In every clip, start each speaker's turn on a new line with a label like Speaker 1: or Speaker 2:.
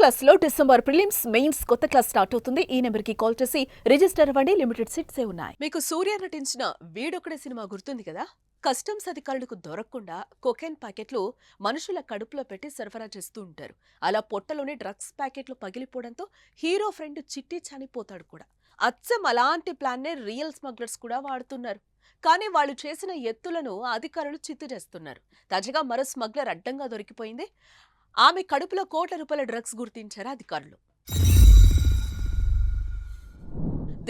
Speaker 1: క్లాస్లో December prelims mains కొత్త class start అవుతుంది. ఈ నెంబర్కి కాల్ చేసి రిజిస్టర్ అవ్వండి. లిమిటెడ్ సీట్సే ఉన్నాయి.
Speaker 2: మీకు సూర్య నటించిన వీడొకడే సినిమా గుర్తుంది కదా? కస్టమ్స్ అధికారులకు దొరకకుండా కొకైన్ ప్యాకెట్లు మనుషుల కడుపులో పెట్టి సరఫరా చేస్తూ ఉంటారు. అలా పొట్టలోని డ్రగ్స్ ప్యాకెట్లు పగిలిపోవడంతో హీరో ఫ్రెండ్ చిట్టి చనిపోతాడు కూడా. అచ్చం అలాంటి ప్లాన్నే రియల్ స్మగ్లర్స్ కూడా వాడుతున్నారు. కానీ వాళ్ళు చేసిన ఎత్తులను అధికారులు చిత్తు చేస్తున్నారు. తాజాగా మరో స్మగ్లర్ అడ్డంగా దొరికిపోయింది. ఆమె కడుపులో కోట్ల రూపాయల డ్రగ్స్ గుర్తించారు అధికారులు.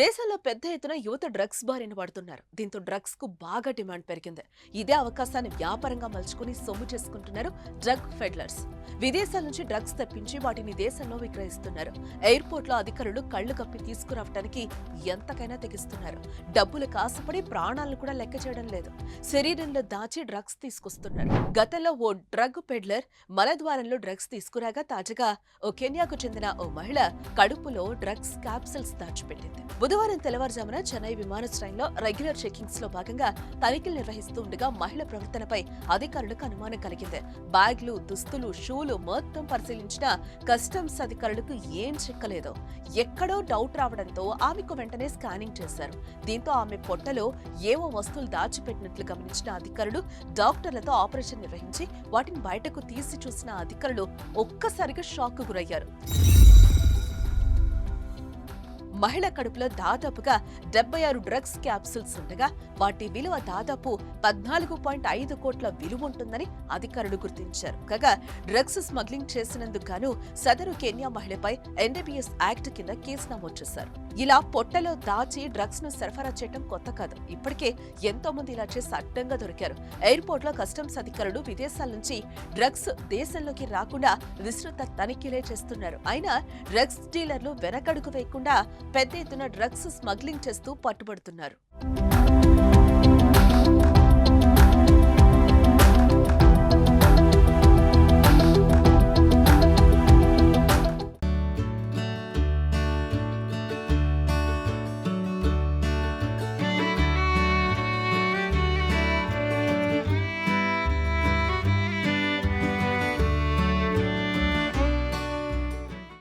Speaker 2: దేశంలో పెద్ద ఎత్తున యువత డ్రగ్స్ బారిన పడుతున్నారు. దీంతో డ్రగ్స్ కు బాగా డిమాండ్ పెరిగింది. ఇదే అవకాశాన్ని వ్యాపారంగా మలుచుకుని సొమ్ము చేసుకుంటున్నారు డ్రగ్ ఫెడ్లర్స్. విదేశాల నుంచి డ్రగ్స్ తెప్పించి వాటిని దేశంలో విక్రయిస్తున్నారు. ఎయిర్పోర్ట్ లో అధికారులు కళ్లు కప్పి తీసుకురావడానికి ఎంతకైనా తెగిస్తున్నారు. డబ్బులు కాసపడి ప్రాణాలను కూడా లెక్క చేయడం లేదు. శరీరంలో దాచి డ్రగ్స్ తీసుకొస్తున్నారు. గతంలో ఓ డ్రగ్ పెడ్లర్ మలద్వారంలో డ్రగ్స్ తీసుకురాగా తాజాగా ఓ కెన్యాకు చెందిన ఓ మహిళ కడుపులో డ్రగ్స్ క్యాప్సిల్స్ దాచిపెట్టింది. బుధవారం తెల్లవారుజామున చెన్నై విమానాశ్రయంలో రెగ్యులర్ చెకింగ్స్ లో భాగంగా తనిఖీలు నిర్వహిస్తూ ఉండగా మహిళ ప్రవర్తనపై అధికారులకు అనుమానం కలిగింది. బ్యాగ్లు, దుస్తులు, షూలు మొత్తం పరిశీలించిన కస్టమ్స్ అధికారులకు ఏం చిక్కలేదు. ఎక్కడో డౌట్ రావడంతో ఆమెకు వెంటనే స్కానింగ్ చేశారు. దీంతో ఆమె పొట్టలో ఏవో వస్తువులు దాచిపెట్టినట్లు గమనించిన అధికారులు డాక్టర్లతో ఆపరేషన్ నిర్వహించి వాటిని బయటకు తీసి చూసిన అధికారులు ఒక్కసారిగా షాక్ గురయ్యారు. మహిళ కడుపులో దాదాపుగా 76 డ్రగ్స్ క్యాప్సూల్స్ ఉండగా వాటి విలువ దాదాపు 14.5 కోట్ల విలువ ఉంటుందని అధికారులు గుర్తించారు. కాగా డ్రగ్స్ స్మగ్లింగ్ చేసినందుకు గాను సదరు కెన్యా మహిళపై ఎన్డీపీఎస్ యాక్ట్ కింద కేసు నమోదు చేశారు. ఇలా పొట్టలో దాచి డ్రగ్స్ ను సరఫరా చేయడం కొత్త కాదు. ఇప్పటికే ఎంతో మంది ఇలా చేసి అడ్డంగా దొరికారు. ఎయిర్పోర్ట్ లో కస్టమ్స్ అధికారులు విదేశాల నుంచి డ్రగ్స్ దేశంలోకి రాకుండా విస్తృత తనిఖీలే చేస్తున్నారు. అయినా డ్రగ్స్ డీలర్లు వెనకడుగు వేయకుండా పెద్ద ఎత్తున డ్రగ్స్ స్మగ్లింగ్ చేస్తూ పట్టుబడుతున్నారు.